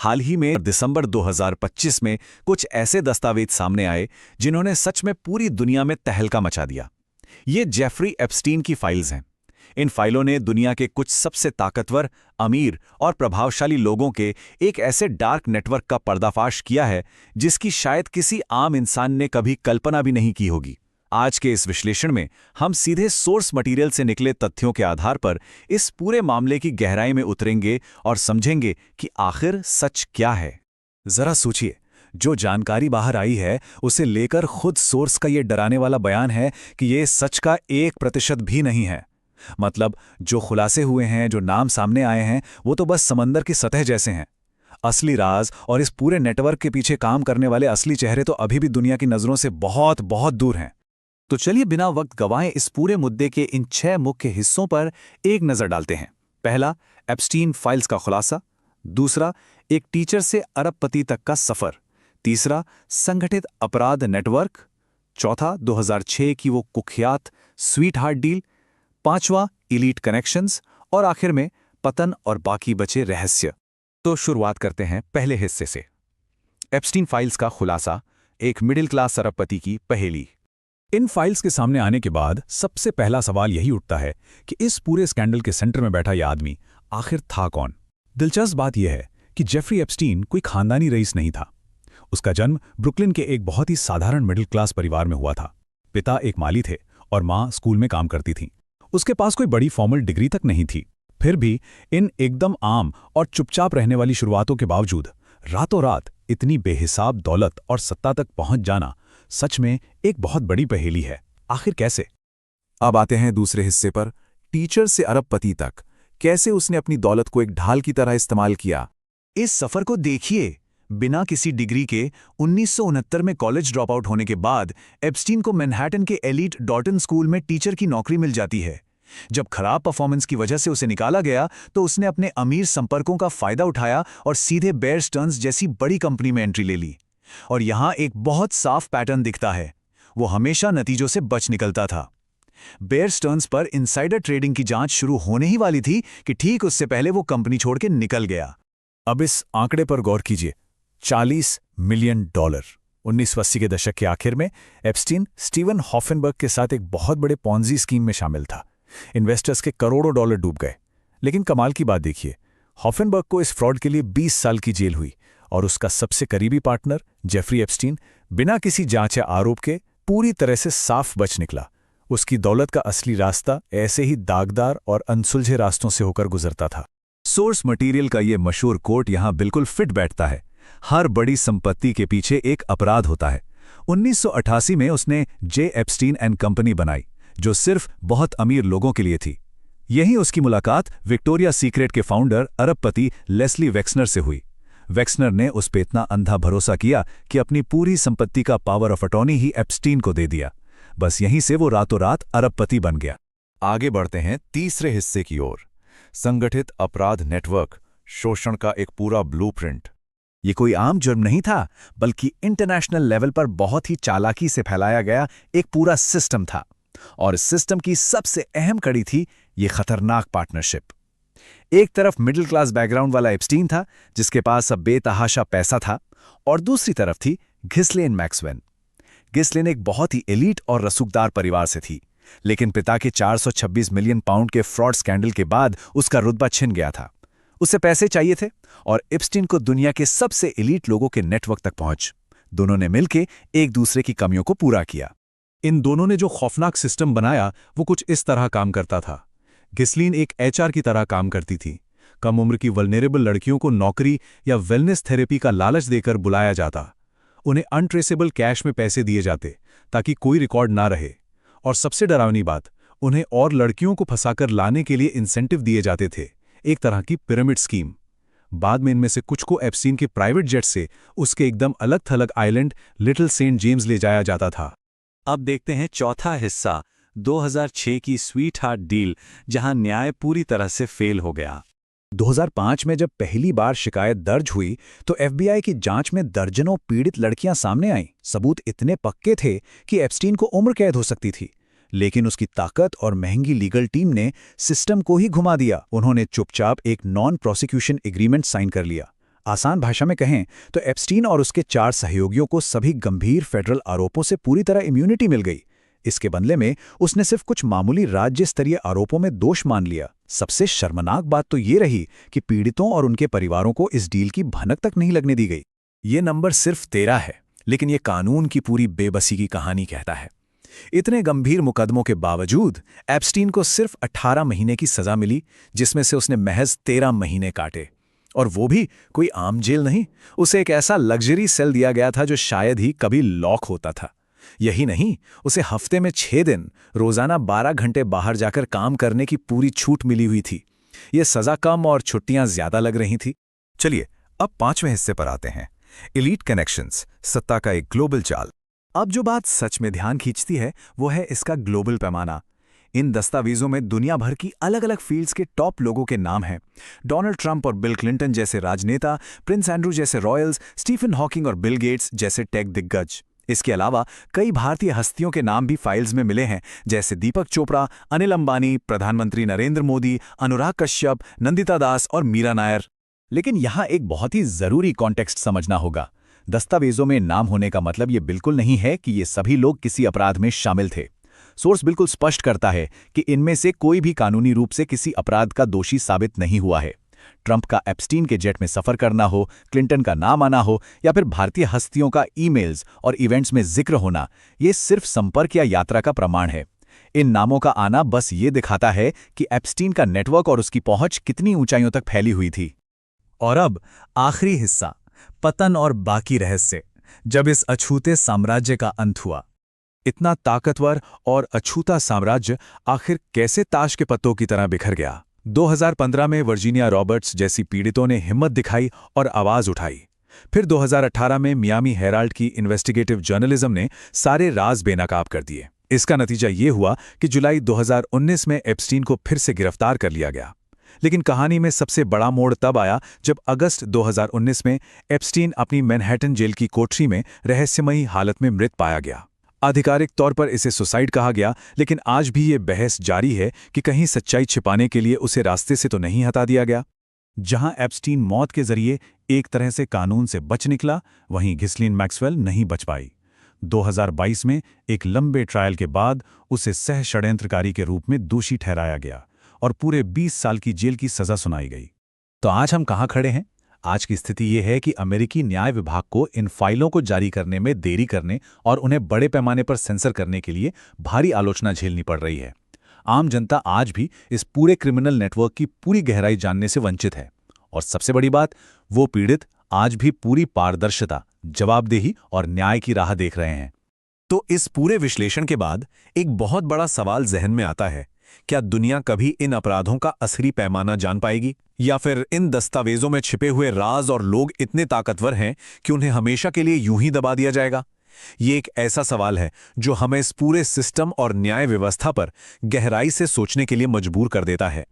हाल ही में दिसंबर 2025 में कुछ ऐसे दस्तावेज सामने आए जिन्होंने सच में पूरी दुनिया में तहलका मचा दिया। ये जेफरी एप्स्टीन की फाइल्स हैं। इन फाइलों ने दुनिया के कुछ सबसे ताकतवर, अमीर और प्रभावशाली लोगों के एक ऐसे डार्क नेटवर्क का पर्दाफाश किया है जिसकी शायद किसी आम इंसान ने कभी कल्पना भी नहीं की होगी। आज के इस विश्लेषण में हम सीधे सोर्स मटेरियल से निकले तथ्यों के आधार पर इस पूरे मामले की गहराई में उतरेंगे और समझेंगे कि आखिर सच क्या है। जरा सोचिए, जो जानकारी बाहर आई है उसे लेकर खुद सोर्स का ये डराने वाला बयान है कि ये सच का 1% भी नहीं है। मतलब जो खुलासे हुए हैं, जो नाम सामने आए हैं, वो तो बस समंदर की सतह जैसे हैं। असली राज और इस पूरे नेटवर्क के पीछे काम करने वाले असली चेहरे तो अभी भी दुनिया की नजरों से बहुत बहुत दूर हैं। तो चलिए बिना वक्त गंवाए इस पूरे मुद्दे के इन 6 मुख्य हिस्सों पर एक नजर डालते हैं। पहला, एप्स्टीन फाइल्स का खुलासा। दूसरा, एक टीचर से अरबपति तक का सफर। तीसरा, संगठित अपराध नेटवर्क। चौथा, 2006 की वो कुख्यात स्वीट हार्ट डील। पांचवा, इलीट कनेक्शंस। और आखिर में पतन और बाकी बचे रहस्य। तो शुरुआत करते हैं पहले हिस्से से, एप्स्टीन फाइल्स का खुलासा, एक मिडिल क्लास अरबपति की पहेली। इन फाइल्स के सामने आने के बाद सबसे पहला सवाल यही उठता है कि इस पूरे स्कैंडल के सेंटर में बैठा यह आदमी आखिर था कौन। दिलचस्प बात यह है कि जेफरी एप्स्टीन कोई खानदानी रईस नहीं था। उसका जन्म ब्रुकलिन के एक बहुत ही साधारण मिडिल क्लास परिवार में हुआ था। पिता एक माली थे और माँ स्कूल में काम करती थीं। उसके पास कोई बड़ी फॉर्मल डिग्री तक नहीं थी। फिर भी इन एकदम आम और चुपचाप रहने वाली शुरुआतों के बावजूद रातों रात इतनी बेहिसाब दौलत और सत्ता तक पहुंच जाना सच में एक बहुत बड़ी पहेली है। आखिर कैसे? अब आते हैं दूसरे हिस्से पर, टीचर से अरबपति तक। कैसे उसने अपनी दौलत को एक ढाल की तरह इस्तेमाल किया। इस सफर को देखिए। बिना किसी डिग्री के 1969 में कॉलेज ड्रॉप आउट होने के बाद एप्स्टीन को मैनहट्टन के एलीट डॉर्टन स्कूल में टीचर की नौकरी मिल जाती है। जब खराब परफॉर्मेंस की वजह से उसे निकाला गया तो उसने अपने अमीर संपर्कों का फायदा उठाया और सीधे बेयर स्टर्न्स जैसी बड़ी कंपनी में एंट्री ले ली। और यहां एक बहुत साफ पैटर्न दिखता है, वो हमेशा नतीजों से बच निकलता था। बेयर स्टर्न्स पर इनसाइडर ट्रेडिंग की जांच शुरू होने ही वाली थी कि ठीक उससे पहले वो कंपनी छोड़ के निकल गया। अब इस आंकड़े पर गौर कीजिए, $40 मिलियन। 1980 के दशक के आखिर में एप्स्टीन स्टीवन हॉफनबर्ग के साथ एक बहुत बड़े पॉन्जी स्कीम में शामिल था। इन्वेस्टर्स के करोड़ों डॉलर डूब गए। लेकिन कमाल की बात देखिए, हॉफनबर्ग को इस फ्रॉड के लिए 20 साल की जेल हुई और उसका सबसे करीबी पार्टनर जेफरी एप्स्टीन बिना किसी जांच या आरोप के पूरी तरह से साफ बच निकला। उसकी दौलत का असली रास्ता ऐसे ही दागदार और अनसुलझे रास्तों से होकर गुजरता था। सोर्स मटेरियल का ये मशहूर कोट यहां बिल्कुल फिट बैठता है। हर बड़ी संपत्ति के पीछे एक अपराध होता है। 1988 में उसने जे एप्स्टीन एंड कंपनी बनाई, जो सिर्फ बहुत अमीर लोगों के लिए थी। यहीं उसकी मुलाकात विक्टोरिया सीक्रेट के फाउंडर अरबपति लेस्ली वेक्सनर से हुई। वेक्सनर ने उस पे इतना अंधा भरोसा किया कि अपनी पूरी संपत्ति का power of attorney he Epstein को दे दिया। बस यहीं से वो रातों रात अरबपति बन गया। आगे बढ़ते हैं तीसरे हिस्से की ओर, संगठित अपराध नेटवर्क, शोषण का एक पूरा ब्लूप्रिंट। ये कोई आम जुर्म नहीं था, बल्कि इंटरनेशनल लेवल पर बहुत ही चालाकी से फैलाया गया एक पूरा सिस्टम था। और इस सिस्टम की सबसे अहम कड़ी थी ये खतरनाक पार्टनरशिप। एक तरफ मिडिल क्लास बैकग्राउंड वाला एप्स्टीन था, जिसके पास अब बेतहाशा पैसा था, और दूसरी तरफ थी घिस्लेन मैक्सवेल। घिस्लेन एक बहुत ही एलीट और रसूखदार परिवार से थी, लेकिन पिता के 426 मिलियन पाउंड के फ्रॉड स्कैंडल के बाद उसका रुतबा छिन गया था। उसे पैसे चाहिए थे और एप्स्टीन को दुनिया के सबसे एलीट लोगों के नेटवर्क तक पहुंच। दोनों ने मिलकर एक दूसरे की कमियों को पूरा किया। इन दोनों ने जो खौफनाक सिस्टम बनाया वो कुछ इस तरह काम करता था। घिस्लेन एक एचआर की तरह काम करती थी। कम उम्र की वल्नरेबल लड़कियों को नौकरी या वेलनेस थेरेपी का लालच देकर बुलाया जाता। उन्हें अनट्रेसेबल कैश में पैसे दिए जाते ताकि कोई रिकॉर्ड ना रहे। और सबसे डरावनी बात, उन्हें और लड़कियों को फंसाकर लाने के लिए इंसेंटिव दिए जाते थे, एक तरह की पिरामिड स्कीम। बाद में इनमें से कुछ को एप्स्टीन के प्राइवेट जेट से उसके एकदम अलग थलग आइलैंड लिटिल सेंट जेम्स ले जाया जाता था। अब देखते हैं चौथा हिस्सा, 2006 की स्वीट हार्ट डील, जहां न्याय पूरी तरह से फेल हो गया। 2005 में जब पहली बार शिकायत दर्ज हुई तो एफबीआई की जांच में दर्जनों पीड़ित लड़कियां सामने आईं। सबूत इतने पक्के थे कि एप्स्टीन को उम्र कैद हो सकती थी, लेकिन उसकी ताकत और महंगी लीगल टीम ने सिस्टम को ही घुमा दिया। उन्होंने चुपचाप एक नॉन प्रोसिक्यूशन एग्रीमेंट साइन कर लिया। आसान भाषा में कहें तो एप्स्टीन और उसके 4 सहयोगियों को सभी गंभीर फेडरल आरोपों से पूरी तरह इम्यूनिटी मिल गई। इसके बदले में उसने सिर्फ कुछ मामूली राज्य स्तरीय आरोपों में दोष मान लिया। सबसे शर्मनाक बात तो ये रही कि पीड़ितों और उनके परिवारों को इस डील की भनक तक नहीं लगने दी गई। ये नंबर सिर्फ 13 है, लेकिन ये कानून की पूरी बेबसी की कहानी कहता है। इतने गंभीर मुकदमों के बावजूद एप्स्टीन को सिर्फ 18 महीने की सजा मिली, जिसमें से उसने महज 13 महीने काटे। और वो भी कोई आम जेल नहीं, उसे एक ऐसा लग्जरी सेल दिया गया था जो शायद ही कभी लॉक होता था। यही नहीं, उसे हफ्ते में 6 दिन रोजाना 12 घंटे बाहर जाकर काम करने की पूरी छूट मिली हुई थी। ये सजा कम और छुट्टियां ज्यादा लग रही थी। चलिए अब 5वें हिस्से पर आते हैं, एलीट कनेक्शंस, सत्ता का एक ग्लोबल चाल। अब जो बात सच में ध्यान खींचती है वो है इसका ग्लोबल पैमाना। इन दस्तावेजों में दुनिया भर की अलग अलग फील्ड्स के टॉप लोगों के नाम हैं। डोनाल्ड ट्रंप और बिल क्लिंटन जैसे राजनेता, प्रिंस एंड्रू जैसे रॉयल्स, स्टीफन हॉकिंग और बिल गेट्स जैसे टेक दिग्गज। इसके अलावा कई भारतीय हस्तियों के नाम भी फाइल्स में मिले हैं, जैसे दीपक चोपड़ा, अनिल अंबानी, प्रधानमंत्री नरेंद्र मोदी, अनुराग कश्यप, नंदिता दास और मीरा नायर। लेकिन यहाँ एक बहुत ही जरूरी कॉन्टेक्स्ट समझना होगा। दस्तावेजों में नाम होने का मतलब ये बिल्कुल नहीं है कि ये सभी लोग किसी अपराध में शामिल थे। सोर्स बिल्कुल स्पष्ट करता है कि इनमें से कोई भी कानूनी रूप से किसी अपराध का दोषी साबित नहीं हुआ है। ट्रंप का एप्स्टीन के जेट में सफर करना हो, क्लिंटन का नाम आना हो या फिर भारतीय हस्तियों का ईमेल्स और इवेंट्स में जिक्र होना, ये सिर्फ संपर्क या यात्रा का प्रमाण है। इन नामों का आना बस ये दिखाता है कि एप्स्टीन का नेटवर्क और उसकी पहुंच कितनी ऊंचाइयों तक फैली हुई थी। और अब आखिरी हिस्सा, पतन और बाकी रहस्य। जब इस अछूते साम्राज्य का अंत हुआ, इतना ताकतवर और अछूता साम्राज्य आखिर कैसे ताश के पत्तों की तरह बिखर गया? 2015 में वर्जीनिया रॉबर्ट्स जैसी पीड़ितों ने हिम्मत दिखाई और आवाज उठाई। फिर 2018 में मियामी हेराल्ड की इन्वेस्टिगेटिव जर्नलिज्म ने सारे राज बेनकाब कर दिए। इसका नतीजा ये हुआ कि जुलाई 2019 में एप्स्टीन को फिर से गिरफ्तार कर लिया गया। लेकिन कहानी में सबसे बड़ा मोड़ तब आया जब अगस्त 2019 में एप्स्टीन अपनी मैनहट्टन जेल की कोठरी में रहस्यमयी हालत में मृत पाया गया। आधिकारिक तौर पर इसे सुसाइड कहा गया, लेकिन आज भी ये बहस जारी है कि कहीं सच्चाई छिपाने के लिए उसे रास्ते से तो नहीं हटा दिया गया। जहां एप्स्टीन मौत के जरिए एक तरह से कानून से बच निकला, वहीं घिस्लीन मैक्सवेल नहीं बच पाई। 2022 में एक लंबे ट्रायल के बाद उसे सह षड्यंत्रकारी के रूप में दोषी ठहराया गया और पूरे 20 साल की जेल की सजा सुनाई गई। तो आज हम कहाँ खड़े हैं? आज की स्थिति ये है कि अमेरिकी न्याय विभाग को इन फाइलों को जारी करने में देरी करने और उन्हें बड़े पैमाने पर सेंसर करने के लिए भारी आलोचना झेलनी पड़ रही है। आम जनता आज भी इस पूरे क्रिमिनल नेटवर्क की पूरी गहराई जानने से वंचित है। और सबसे बड़ी बात, वो पीड़ित आज भी पूरी पारदर्शिता, जवाबदेही और न्याय की राह देख रहे हैं। तो इस पूरे विश्लेषण के बाद एक बहुत बड़ा सवाल जहन में आता है, क्या दुनिया कभी इन अपराधों का असली पैमाना जान पाएगी, या फिर इन दस्तावेजों में छिपे हुए राज और लोग इतने ताकतवर हैं कि उन्हें हमेशा के लिए यूं ही दबा दिया जाएगा? ये एक ऐसा सवाल है जो हमें इस पूरे सिस्टम और न्याय व्यवस्था पर गहराई से सोचने के लिए मजबूर कर देता है।